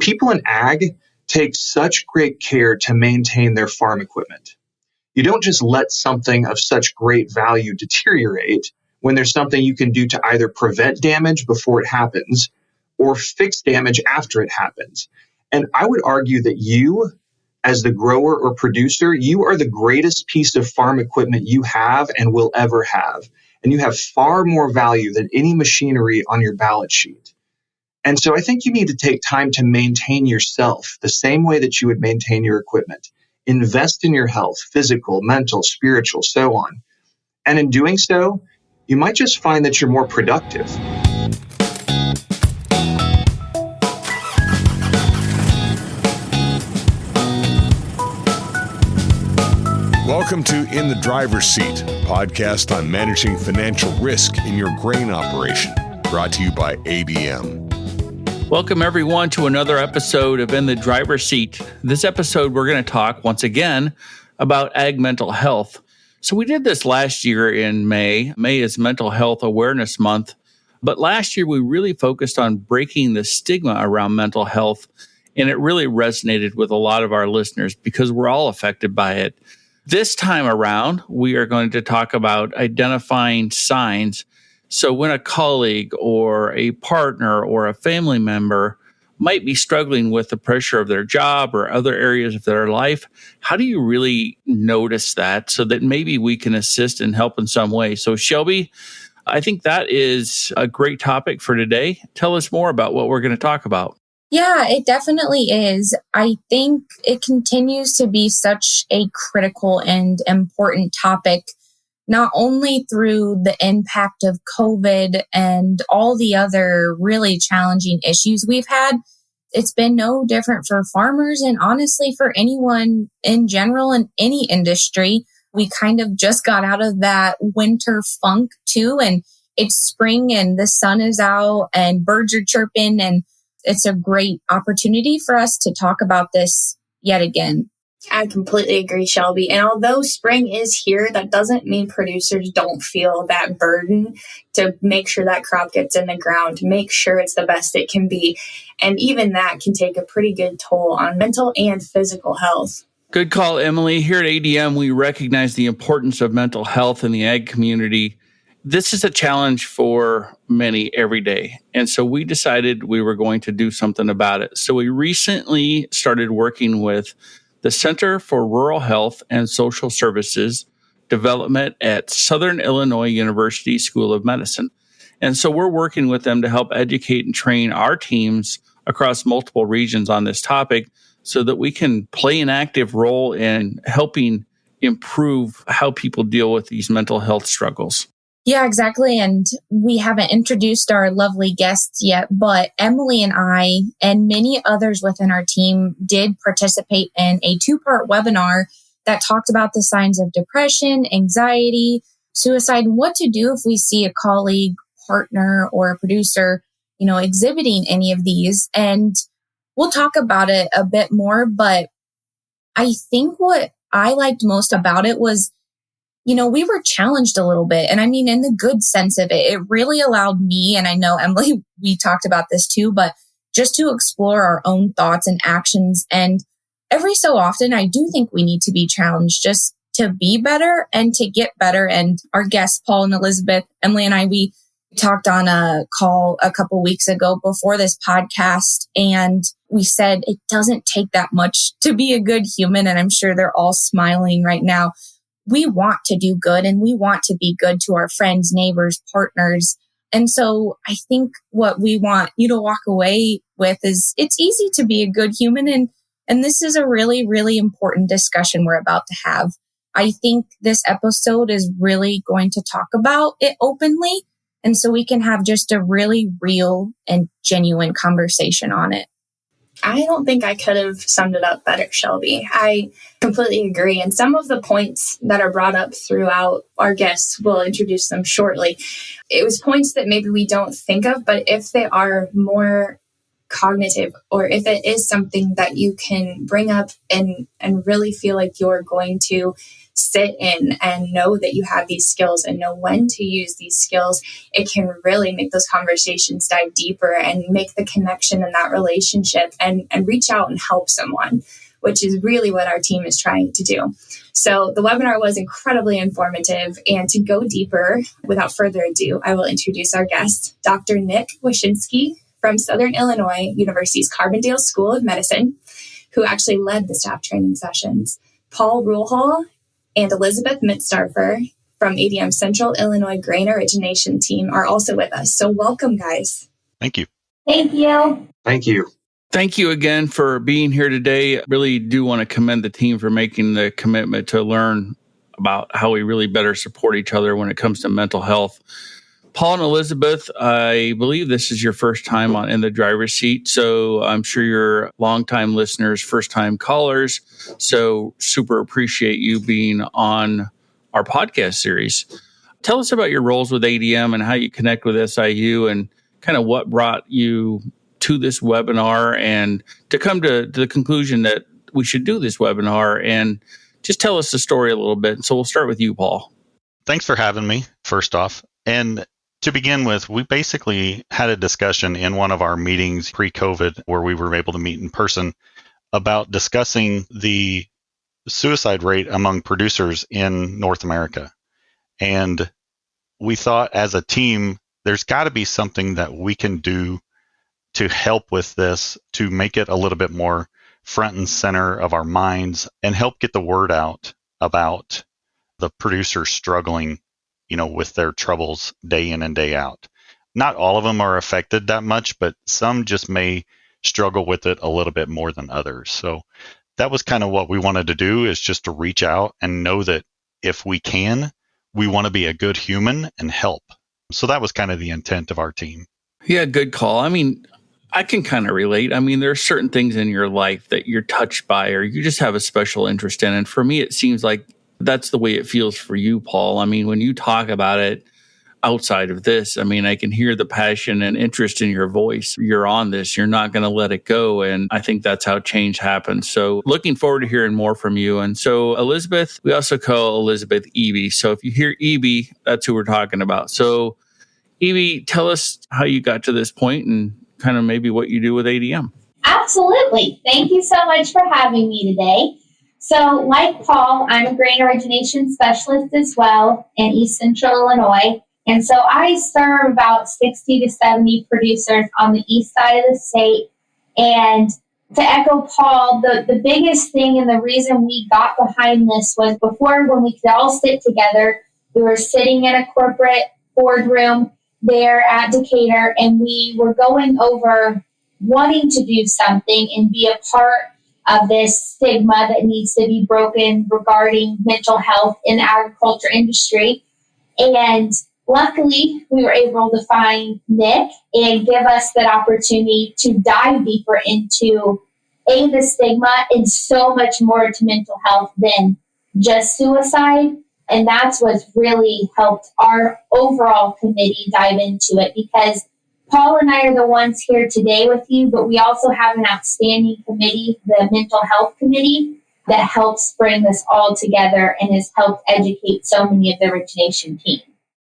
People in ag take such great care to maintain their farm equipment. You don't just let something of such great value deteriorate when there's something you can do to either prevent damage before it happens or fix damage after it happens. And I would argue that you, as the grower or producer, you are the greatest piece of farm equipment you have and will ever have. And you have far more value than any machinery on your balance sheet. And so I think you need to take time to maintain yourself the same way that you would maintain your equipment. Invest in your health, physical, mental, spiritual, so on. And in doing so, you might just find that you're more productive. Welcome to In the Driver's Seat, a podcast on managing financial risk in your grain operation, brought to you by ADM. Welcome, everyone, to another episode of In the Driver's Seat. This episode, we're going to talk, once again, about ag mental health. So we did this last year in May. May is Mental Health Awareness Month. But last year, we really focused on breaking the stigma around mental health, and it really resonated with a lot of our listeners because we're all affected by it. This time around, we are going to talk about identifying signs. So when a colleague or a partner or a family member might be struggling with the pressure of their job or other areas of their life, how do you really notice that so that maybe we can assist and help in some way? So Shelby, I think that is a great topic for today. Tell us more about what we're going to talk about. Yeah, it definitely is. I think it continues to be such a critical and important topic, not only through the impact of COVID and all the other really challenging issues we've had. It's been no different for farmers and honestly for anyone in general in any industry. We kind of just got out of that winter funk too, and it's spring and the sun is out and birds are chirping, and it's a great opportunity for us to talk about this yet again. I completely agree, Shelby. And although spring is here, that doesn't mean producers don't feel that burden to make sure that crop gets in the ground, make sure it's the best it can be. And even that can take a pretty good toll on mental and physical health. Good call, Emily. Here at ADM, we recognize the importance of mental health in the ag community. This is a challenge for many every day. And so we decided we were going to do something about it. So we recently started working with the Center for Rural Health and Social Services Development at Southern Illinois University School of Medicine. And so we're working with them to help educate and train our teams across multiple regions on this topic so that we can play an active role in helping improve how people deal with these mental health struggles. Yeah, exactly. And we haven't introduced our lovely guests yet, but Emily and I and many others within our team did participate in a 2-part webinar that talked about the signs of depression, anxiety, suicide, and what to do if we see a colleague, partner, or a producer, exhibiting any of these. And we'll talk about it a bit more, but I think what I liked most about it was we were challenged a little bit. And I mean, in the good sense of it, it really allowed me, and I know Emily, we talked about this too, but just to explore our own thoughts and actions. And every so often, I do think we need to be challenged just to be better and to get better. And our guests, Paul and Elizabeth, Emily and I, we talked on a call a couple weeks ago before this podcast. And we said it doesn't take that much to be a good human. And I'm sure they're all smiling right now. We want to do good and we want to be good to our friends, neighbors, partners. And so I think what we want you to walk away with is it's easy to be a good human. And this is a really, really important discussion we're about to have. I think this episode is really going to talk about it openly. And so we can have just a really real and genuine conversation on it. I don't think I could have summed it up better, Shelby. I completely agree. And some of the points that are brought up throughout, our guests will introduce them shortly. It was points that maybe we don't think of, but if they are more cognitive, or if it is something that you can bring up and really feel like you're going to sit in and know that you have these skills and know when to use these skills, it can really make those conversations dive deeper and make the connection in that relationship and reach out and help someone, which is really what our team is trying to do. So the webinar was incredibly informative. And to go deeper, without further ado, I will introduce our guest, Dr. Nick Wyszynski from Southern Illinois University's Carbondale School of Medicine, who actually led the staff training sessions. Paul Ruhlhall and Elizabeth Mitzdarfer from ADM Central Illinois Grain Origination Team are also with us. So welcome, guys. Thank you. Thank you. Thank you. Thank you again for being here today. I really do want to commend the team for making the commitment to learn about how we really better support each other when it comes to mental health. Paul and Elizabeth, I believe this is your first time on In the Driver's Seat, so I'm sure you're longtime listeners, first-time callers, so super appreciate you being on our podcast series. Tell us about your roles with ADM and how you connect with SIU and kind of what brought you to this webinar and to come to the conclusion that we should do this webinar, and just tell us the story a little bit. So we'll start with you, Paul. Thanks for having me, first off. And to begin with, we basically had a discussion in one of our meetings pre-COVID where we were able to meet in person about discussing the suicide rate among producers in North America. And we thought as a team, there's got to be something that we can do to help with this, to make it a little bit more front and center of our minds and help get the word out about the producers struggling, with their troubles day in and day out. Not all of them are affected that much, but some just may struggle with it a little bit more than others. So that was kind of what we wanted to do, is just to reach out and know that if we can, we want to be a good human and help. So that was kind of the intent of our team. Yeah, good call. I mean, I can kind of relate. I mean, there are certain things in your life that you're touched by or you just have a special interest in. And for me, it seems like that's the way it feels for you, Paul. I mean, when you talk about it outside of this, I mean, I can hear the passion and interest in your voice. You're on this. You're not going to let it go. And I think that's how change happens. So looking forward to hearing more from you. And so Elizabeth, we also call Elizabeth Evie. So if you hear Evie, that's who we're talking about. So Evie, tell us how you got to this point and kind of maybe what you do with ADM. Absolutely. Thank you so much for having me today. So like Paul, I'm a grain origination specialist as well in East Central Illinois. And so I serve about 60 to 70 producers on the east side of the state. And to echo Paul, the biggest thing and the reason we got behind this was before, when we could all sit together, we were sitting in a corporate boardroom there at Decatur, and we were going over wanting to do something and be a part of this stigma that needs to be broken regarding mental health in the agriculture industry. And luckily, we were able to find Nick and give us that opportunity to dive deeper into the stigma and so much more to mental health than just suicide. And that's what's really helped our overall committee dive into it, because Paul and I are the ones here today with you, but we also have an outstanding committee, the Mental Health Committee, that helps bring this all together and has helped educate so many of the origination team.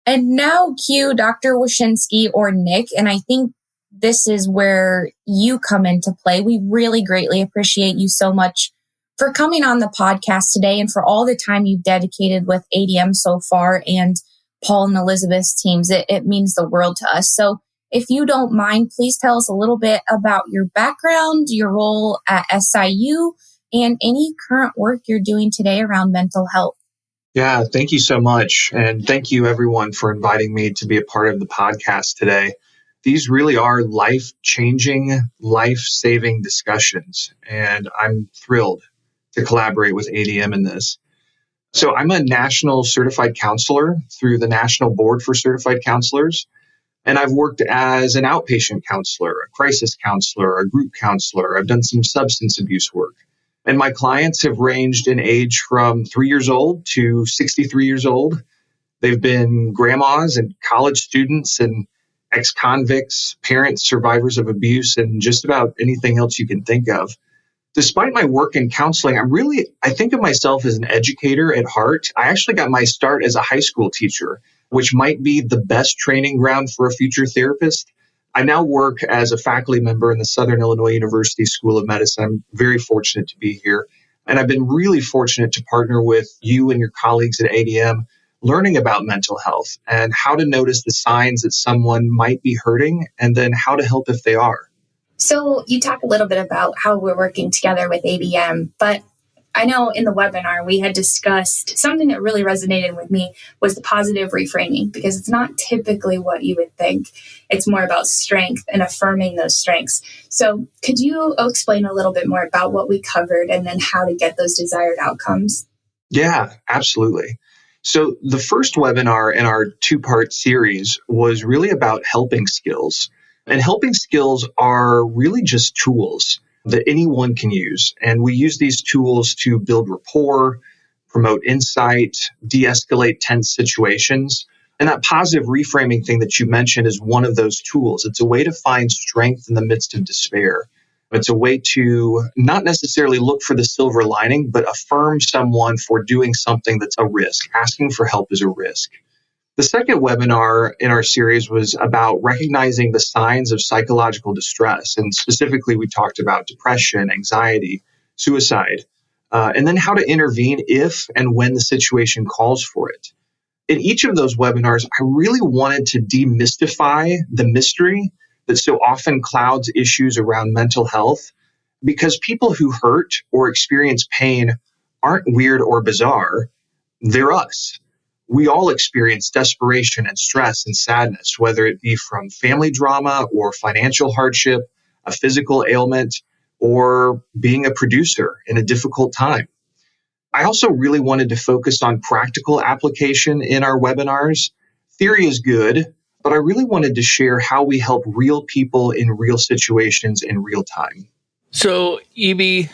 And now cue Dr. Wyszynski or Nick, and I think this is where you come into play. We really greatly appreciate you so much for coming on the podcast today and for all the time you've dedicated with ADM so far and Paul and Elizabeth's teams. It means the world to us. So if you don't mind, please tell us a little bit about your background, your role at SIU, and any current work you're doing today around mental health. Yeah, thank you so much. And thank you, everyone, for inviting me to be a part of the podcast today. These really are life-changing, life-saving discussions, and I'm thrilled to collaborate with ADM in this. So I'm a national certified counselor through the National Board for Certified Counselors. And I've worked as an outpatient counselor, a crisis counselor, a group counselor. I've done some substance abuse work. And my clients have ranged in age from 3 years old to 63 years old. They've been grandmas and college students and ex-convicts, parents, survivors of abuse, and just about anything else you can think of. Despite my work in counseling, I think of myself as an educator at heart. I actually got my start as a high school teacher, which might be the best training ground for a future therapist. I now work as a faculty member in the Southern Illinois University School of Medicine. I'm very fortunate to be here. And I've been really fortunate to partner with you and your colleagues at ADM, learning about mental health and how to notice the signs that someone might be hurting and then how to help if they are. So you talk a little bit about how we're working together with ADM, but I know in the webinar we had discussed something that really resonated with me was the positive reframing, because it's not typically what you would think. It's more about strength and affirming those strengths. So could you explain a little bit more about what we covered and then how to get those desired outcomes? Yeah, absolutely. So the first webinar in our two-part series was really about helping skills. And helping skills are really just tools that anyone can use. And we use these tools to build rapport, promote insight, de-escalate tense situations. And that positive reframing thing that you mentioned is one of those tools. It's a way to find strength in the midst of despair. It's a way to not necessarily look for the silver lining, but affirm someone for doing something that's a risk. Asking for help is a risk. The second webinar in our series was about recognizing the signs of psychological distress. And specifically, we talked about depression, anxiety, suicide, and then how to intervene if and when the situation calls for it. In each of those webinars, I really wanted to demystify the mystery that so often clouds issues around mental health, because people who hurt or experience pain aren't weird or bizarre. They're us. We all experience desperation and stress and sadness, whether it be from family drama or financial hardship, a physical ailment, or being a producer in a difficult time. I also really wanted to focus on practical application in our webinars. Theory is good, but I really wanted to share how we help real people in real situations in real time. So, EB,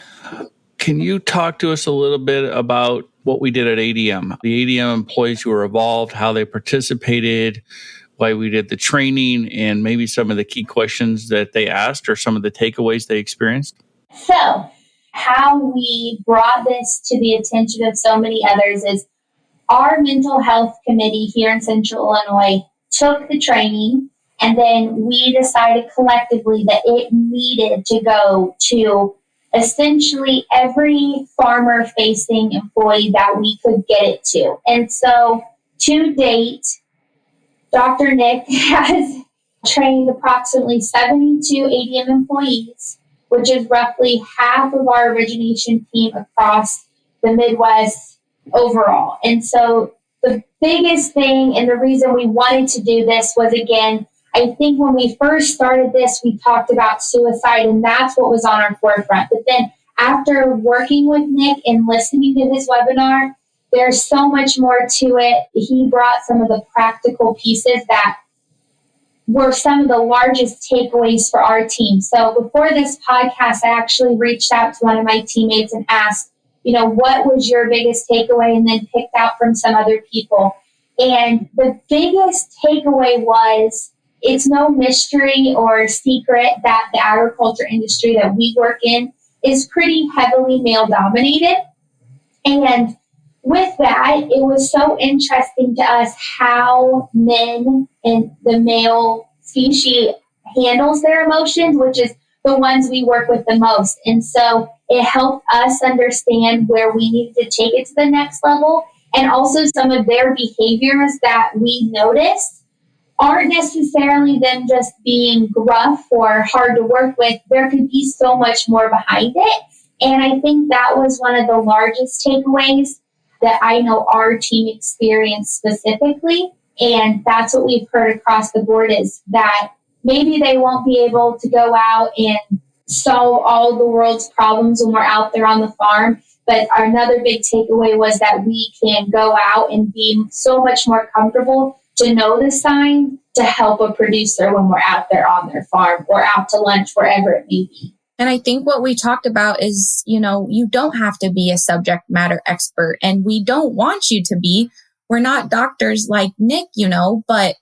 can you talk to us a little bit about what we did at ADM? The ADM employees who were involved, how they participated, why we did the training, and maybe some of the key questions that they asked or some of the takeaways they experienced? So, how we brought this to the attention of so many others is our mental health committee here in Central Illinois took the training, and then we decided collectively that it needed to go to essentially every farmer-facing employee that we could get it to. And so, to date, Dr. Nick has trained approximately 72 ADM employees, which is roughly half of our origination team across the Midwest overall. And so the biggest thing and the reason we wanted to do this was, again, I think when we first started this, we talked about suicide, and that's what was on our forefront. But then after working with Nick and listening to his webinar, there's so much more to it. He brought some of the practical pieces that were some of the largest takeaways for our team. So before this podcast, I actually reached out to one of my teammates and asked, what was your biggest takeaway, and then picked out from some other people. And the biggest takeaway was, it's no mystery or secret that the agriculture industry that we work in is pretty heavily male dominated. And with that, it was so interesting to us how men and the male species handles their emotions, which is the ones we work with the most. And so it helped us understand where we needed to take it to the next level. And also some of their behaviors that we noticed aren't necessarily them just being gruff or hard to work with. There could be so much more behind it. And I think that was one of the largest takeaways that I know our team experienced specifically. And that's what we've heard across the board, is that maybe they won't be able to go out and solve all the world's problems when we're out there on the farm. But another big takeaway was that we can go out and be so much more comfortable to know the sign to help a producer when we're out there on their farm or out to lunch, wherever it may be. And I think what we talked about is, you don't have to be a subject matter expert, and we don't want you to be. We're not doctors like Nick, but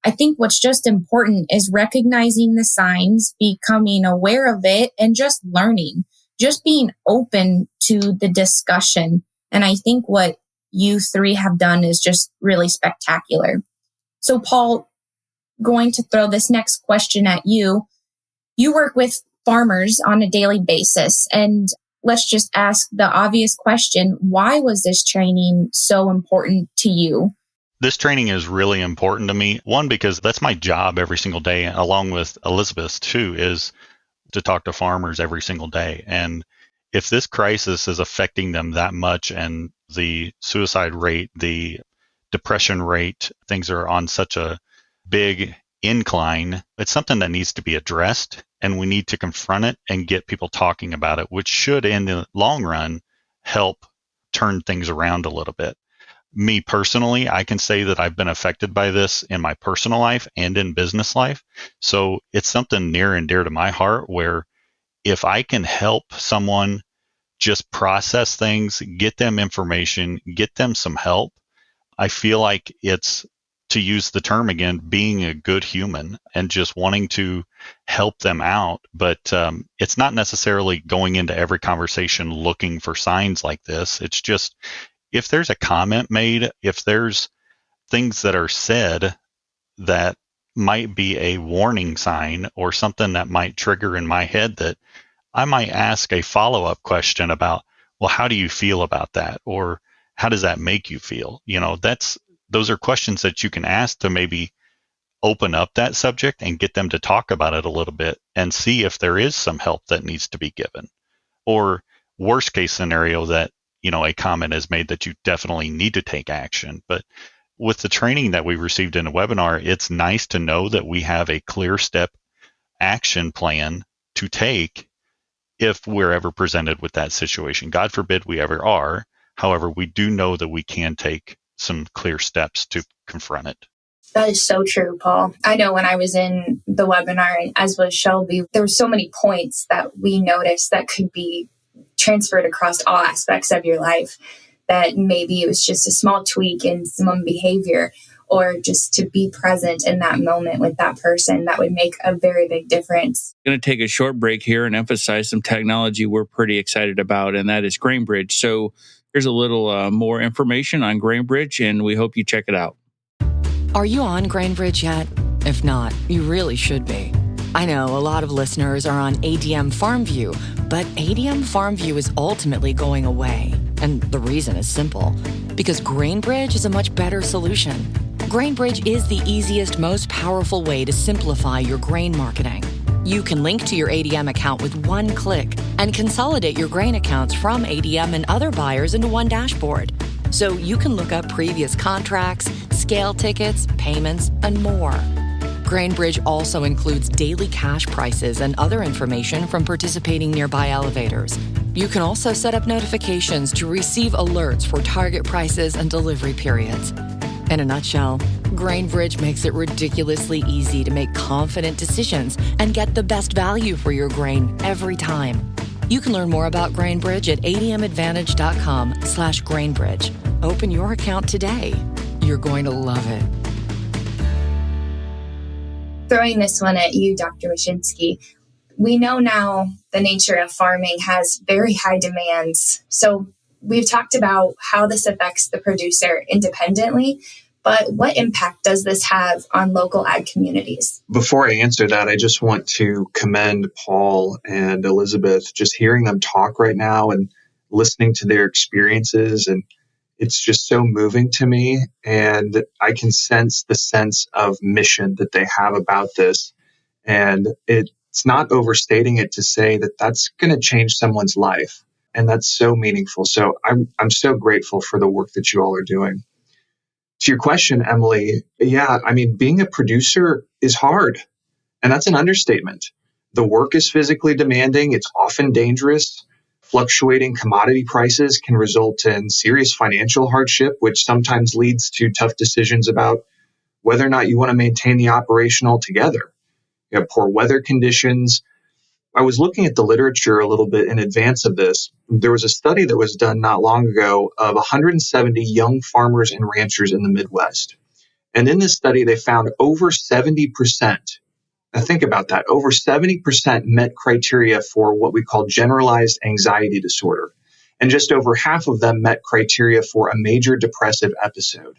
I think what's just important is recognizing the signs, becoming aware of it, and just learning. just being open to the discussion. And I think what you three have done is just really spectacular. So Paul, going to throw this next question at you. You work with farmers on a daily basis, and let's just ask the obvious question. Why was this training so important to you? This training is really important to me. One, because that's my job every single day, along with Elizabeth too, is to talk to farmers every single day. And if this crisis is affecting them that much, and the suicide rate, the depression rate, things are on such a big incline, it's something that needs to be addressed, and we need to confront it and get people talking about it, which should, in the long run, help turn things around a little bit. Me personally, I can say that I've been affected by this in my personal life and in business life. So it's something near and dear to my heart, where if I can help someone just process things, get them information, get them some help, I feel like it's, to use the term again, being a good human and just wanting to help them out. But it's not necessarily going into every conversation looking for signs like this. It's just, if there's a comment made, if there's things that are said that might be a warning sign or something that might trigger in my head, that I might ask a follow-up question about, well, how do you feel about that? Or how does that make you feel? Those are questions that you can ask to maybe open up that subject and get them to talk about it a little bit and see if there is some help that needs to be given. Or worst case scenario, that, a comment is made that you definitely need to take action. But with the training that we received in a webinar, it's nice to know that we have a clear step action plan to take if we're ever presented with that situation. God forbid we ever are. However, we do know that we can take some clear steps to confront it. That is so true, Paul. I know when I was in the webinar, as was Shelby, there were so many points that we noticed that could be transferred across all aspects of your life, that maybe it was just a small tweak in some behavior, or just to be present in that moment with that person, that would make a very big difference. I'm going to take a short break here and emphasize some technology we're pretty excited about, and that is GrainBridge. So here's a little more information on GrainBridge, and we hope you check it out. Are you on GrainBridge yet? If not, you really should be. I know a lot of listeners are on ADM FarmView, but ADM FarmView is ultimately going away. And the reason is simple, because GrainBridge is a much better solution. GrainBridge is the easiest, most powerful way to simplify your grain marketing. You can link to your ADM account with one click and consolidate your grain accounts from ADM and other buyers into one dashboard. So you can look up previous contracts, scale tickets, payments, and more. GrainBridge also includes daily cash prices and other information from participating nearby elevators. You can also set up notifications to receive alerts for target prices and delivery periods. In a nutshell, GrainBridge makes it ridiculously easy to make confident decisions and get the best value for your grain every time. You can learn more about GrainBridge at admadvantage.com/GrainBridge. Open your account today. You're going to love it. Throwing this one at you, Dr. Wyszynski. We know now the nature of farming has very high demands. So we've talked about how this affects the producer independently, but what impact does this have on local ag communities? Before I answer that, I just want to commend Paul and Elizabeth. Just hearing them talk right now and listening to their experiences, and it's just so moving to me. And I can sense the sense of mission that they have about this. And it's not overstating it to say that that's going to change someone's life. And that's so meaningful. So I'm so grateful for the work that you all are doing. To your question, Emily, being a producer is hard. And that's an understatement. The work is physically demanding. It's often dangerous. Fluctuating commodity prices can result in serious financial hardship, which sometimes leads to tough decisions about whether or not you want to maintain the operation altogether. You have poor weather conditions. I was looking at the literature a little bit in advance of this. There was a study that was done not long ago of 170 young farmers and ranchers in the Midwest. And in this study, they found over 70% Now think about that. Over 70% met criteria for what we call generalized anxiety disorder, and just over half of them met criteria for a major depressive episode.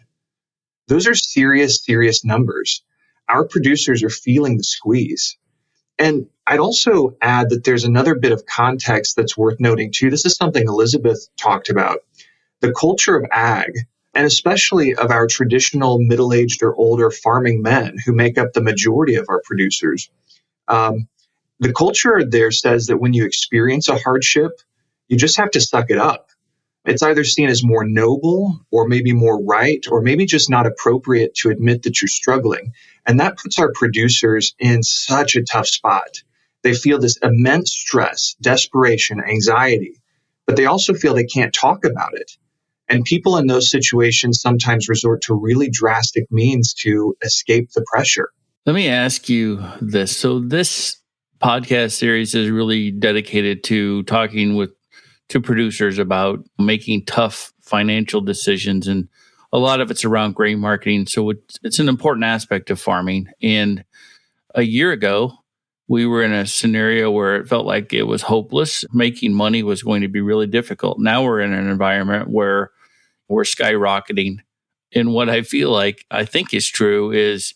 Those are serious, serious numbers. Our producers are feeling the squeeze. And I'd also add that there's another bit of context that's worth noting too. This is something Elizabeth talked about. The culture of ag, and especially of our traditional middle-aged or older farming men who make up the majority of our producers. The culture there says that when you experience a hardship, you just have to suck it up. It's either seen as more noble or maybe more right, or maybe just not appropriate to admit that you're struggling. And that puts our producers in such a tough spot. They feel this immense stress, desperation, anxiety, but they also feel they can't talk about it. And people in those situations sometimes resort to really drastic means to escape the pressure. Let me ask you this. So this podcast series is really dedicated to talking to producers about making tough financial decisions. And a lot of it's around grain marketing. So it's an important aspect of farming. And a year ago, we were in a scenario where it felt like it was hopeless. Making money was going to be really difficult. Now we're in an environment where we're skyrocketing. And what I feel like I think is true is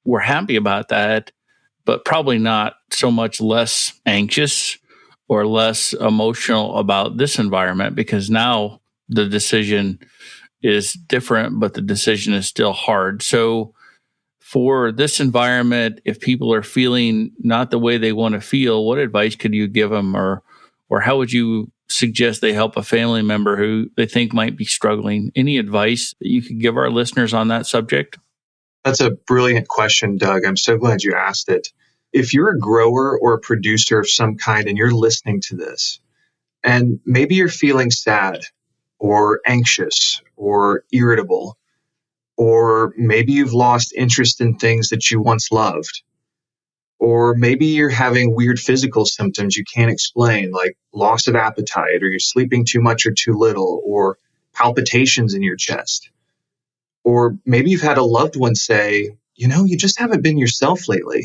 we're happy about that, but probably not so much less anxious or less emotional about this environment, because now the decision is different, but the decision is still hard. So for this environment, if people are feeling not the way they want to feel, what advice could you give them, or how would you suggest they help a family member who they think might be struggling? Any advice that you could give our listeners on that subject? That's a brilliant question, Doug. I'm so glad you asked it. If you're a grower or a producer of some kind and you're listening to this, and maybe you're feeling sad or anxious or irritable, or maybe you've lost interest in things that you once loved, or maybe you're having weird physical symptoms you can't explain, like loss of appetite, or you're sleeping too much or too little, or palpitations in your chest. Or maybe you've had a loved one say, you just haven't been yourself lately.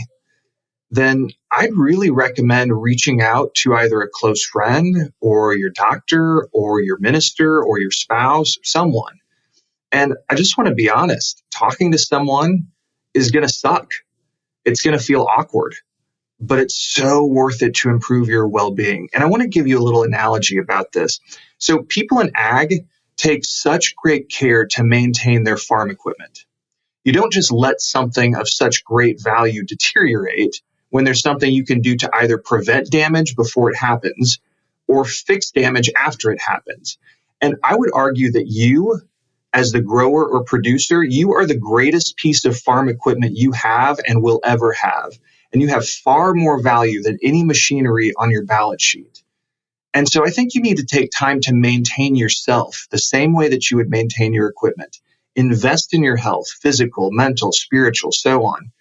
Then I'd really recommend reaching out to either a close friend or your doctor or your minister or your spouse, someone. And I just want to be honest, talking to someone is going to suck. It's going to feel awkward, but it's so worth it to improve your well-being. And I want to give you a little analogy about this. So people in ag take such great care to maintain their farm equipment. You don't just let something of such great value deteriorate when there's something you can do to either prevent damage before it happens or fix damage after it happens. And I would argue that you, as the grower or producer, you are the greatest piece of farm equipment you have and will ever have. And you have far more value than any machinery on your balance sheet. And so I think you need to take time to maintain yourself the same way that you would maintain your equipment. Invest in your health, physical, mental, spiritual, so on.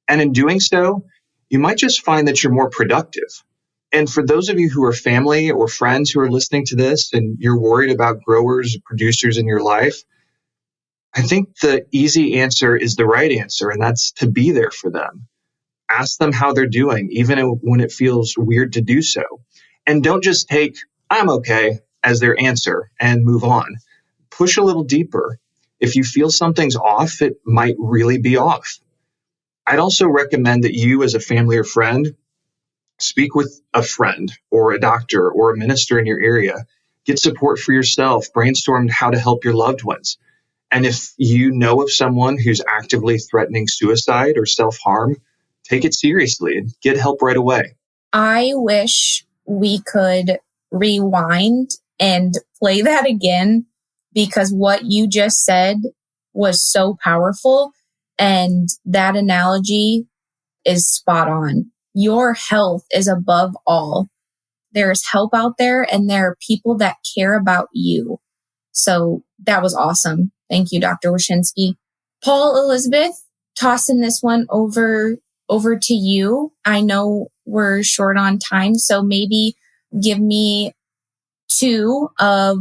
And in doing so, you might just find that you're more productive. And for those of you who are family or friends who are listening to this and you're worried about growers, producers in your life, I think the easy answer is the right answer, and that's to be there for them. Ask them how they're doing, even when it feels weird to do so. And don't just take, I'm okay, as their answer and move on. Push a little deeper. If you feel something's off, it might really be off. I'd also recommend that you, as a family or friend, speak with a friend or a doctor or a minister in your area. Get support for yourself. Brainstorm how to help your loved ones. And if you know of someone who's actively threatening suicide or self-harm, take it seriously and get help right away. I wish we could rewind and play that again, because what you just said was so powerful. And that analogy is spot on. Your health is above all. There's help out there, and there are people that care about you. So that was awesome. Thank you, Dr. Wyszynski. Paul, Elizabeth, tossing this one over to you. I know we're short on time, so maybe give me two of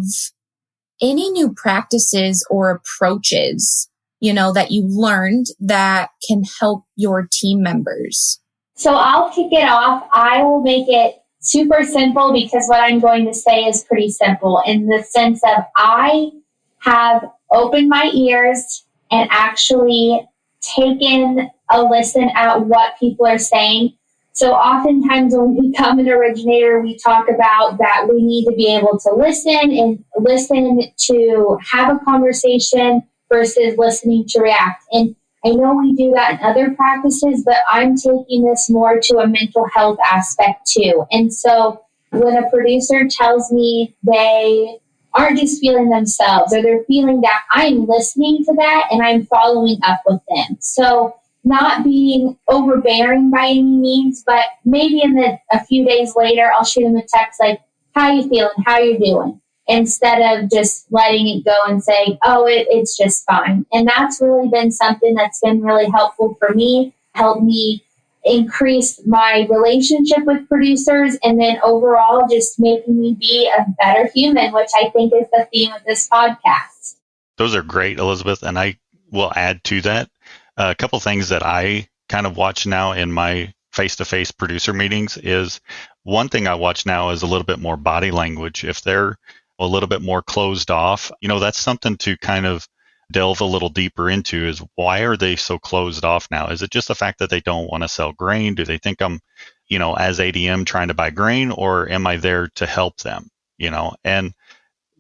any new practices or approaches, that you've learned that can help your team members. So I'll kick it off. I will make it super simple because what I'm going to say is pretty simple in the sense of I have opened my ears and actually taken a listen at what people are saying. So oftentimes when we become an originator, we talk about that we need to be able to listen to have a conversation versus listening to react. And I know we do that in other practices, but I'm taking this more to a mental health aspect too. And so when a producer tells me they aren't just feeling themselves or they're feeling that, I'm listening to that and I'm following up with them. So not being overbearing by any means, but maybe a few days later, I'll shoot them a text like, how you feeling? How you doing? Instead of just letting it go and saying, oh, it's just fine. And that's really been something that's been really helpful for me, helped me increase my relationship with producers, and then overall just making me be a better human, which I think is the theme of this podcast. Those are great, Elizabeth. And I will add to that a couple things that I kind of watch now in my face-to-face producer meetings is one thing I watch now is a little bit more body language. If they're a little bit more closed off, that's something to kind of delve a little deeper into is why are they so closed off now? Is it just the fact that they don't want to sell grain? Do they think I'm, as ADM trying to buy grain, or am I there to help them? And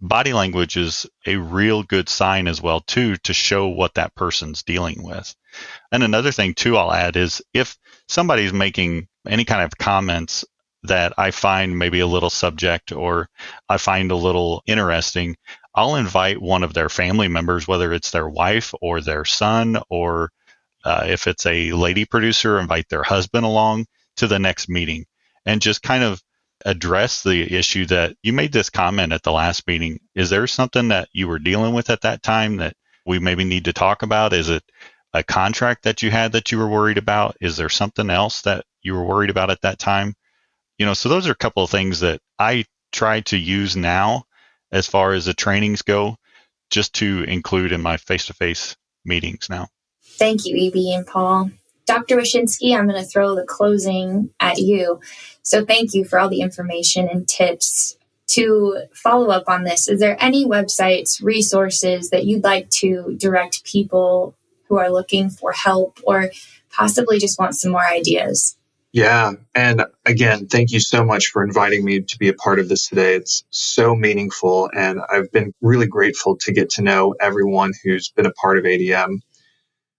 body language is a real good sign as well, too, to show what that person's dealing with. And another thing, too, I'll add is if somebody's making any kind of comments that I find maybe a little subject or I find a little interesting, I'll invite one of their family members, whether it's their wife or their son, or if it's a lady producer, invite their husband along to the next meeting and just kind of address the issue that you made this comment at the last meeting. Is there something that you were dealing with at that time that we maybe need to talk about? Is it a contract that you had that you were worried about? Is there something else that you were worried about at that time? So those are a couple of things that I try to use now as far as the trainings go, just to include in my face-to-face meetings now. Thank you, E.B. and Paul. Dr. Wyszynski, I'm going to throw the closing at you. So thank you for all the information and tips. To follow up on this, is there any websites, resources that you'd like to direct people who are looking for help or possibly just want some more ideas? Yeah. And again, thank you so much for inviting me to be a part of this today. It's so meaningful. And I've been really grateful to get to know everyone who's been a part of ADM.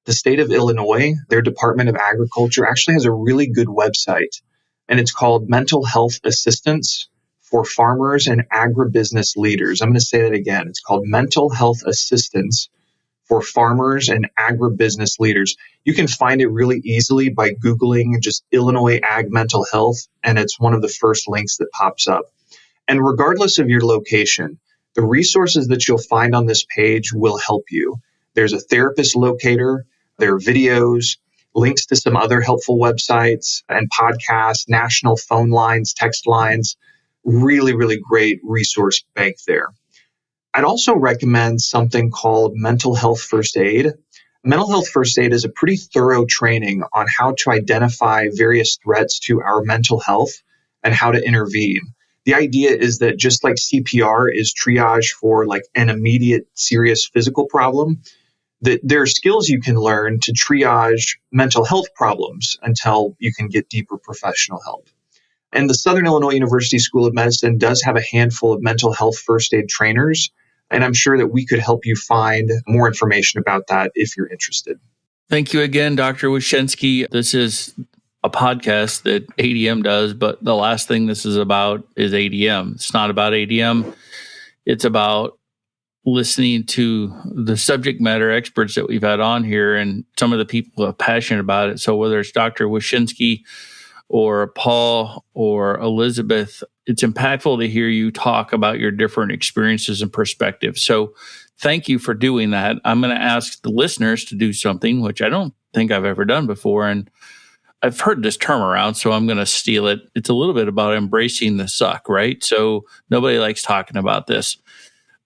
The state of Illinois, their Department of Agriculture actually has a really good website, and it's called Mental Health Assistance for Farmers and Agribusiness Leaders. I'm going to say that again. It's called Mental Health Assistance for Farmers and Agribusiness Leaders. You can find it really easily by Googling just Illinois Ag Mental Health, and it's one of the first links that pops up. And regardless of your location, the resources that you'll find on this page will help you. There's a therapist locator, there are videos, links to some other helpful websites and podcasts, national phone lines, text lines, really, really great resource bank there. I'd also recommend something called Mental Health First Aid. Mental Health First Aid is a pretty thorough training on how to identify various threats to our mental health and how to intervene. The idea is that just like CPR is triage for like an immediate serious physical problem, that there are skills you can learn to triage mental health problems until you can get deeper professional help. And the Southern Illinois University School of Medicine does have a handful of mental health first aid trainers, and I'm sure that we could help you find more information about that if you're interested. Thank you again, Dr. Wyszynski. This is a podcast that ADM does, but the last thing this is about is ADM. It's not about ADM. It's about listening to the subject matter experts that we've had on here and some of the people who are passionate about it. So whether it's Dr. Wyszynski or Paul or Elizabeth, it's impactful to hear you talk about your different experiences and perspectives. So thank you for doing that. I'm going to ask the listeners to do something, which I don't think I've ever done before. And I've heard this term around, so I'm going to steal it. It's a little bit about embracing the suck, right? So nobody likes talking about this.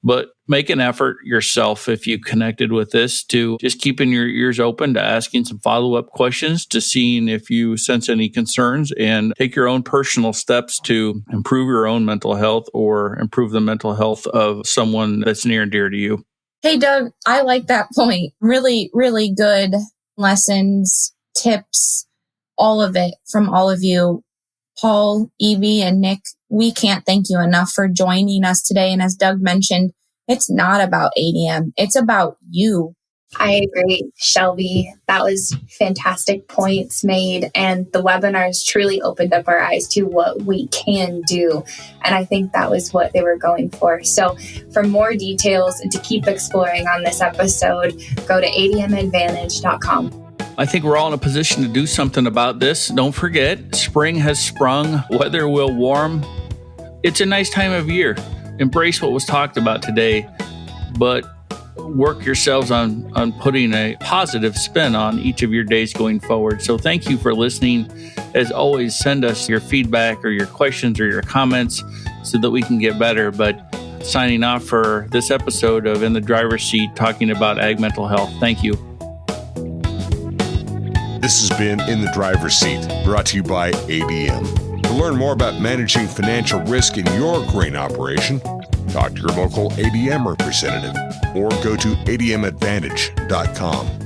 But make an effort yourself if you connected with this to just keeping your ears open to asking some follow-up questions, to seeing if you sense any concerns, and take your own personal steps to improve your own mental health or improve the mental health of someone that's near and dear to you. Hey, Doug, I like that point. Really, really good lessons, tips, all of it from all of you. Paul, Evie, and Nick, we can't thank you enough for joining us today. And as Doug mentioned, it's not about ADM. It's about you. I agree, Shelby. That was fantastic points made. And the webinars truly opened up our eyes to what we can do. And I think that was what they were going for. So for more details and to keep exploring on this episode, go to admadvantage.com. I think we're all in a position to do something about this. Don't forget, spring has sprung, weather will warm. It's a nice time of year. Embrace what was talked about today, but work yourselves on putting a positive spin on each of your days going forward. So thank you for listening. As always, send us your feedback or your questions or your comments so that we can get better. But signing off for this episode of In the Driver's Seat, talking about ag mental health. Thank you. This has been In the Driver's Seat, brought to you by ADM. To learn more about managing financial risk in your grain operation, talk to your local ADM representative or go to admadvantage.com.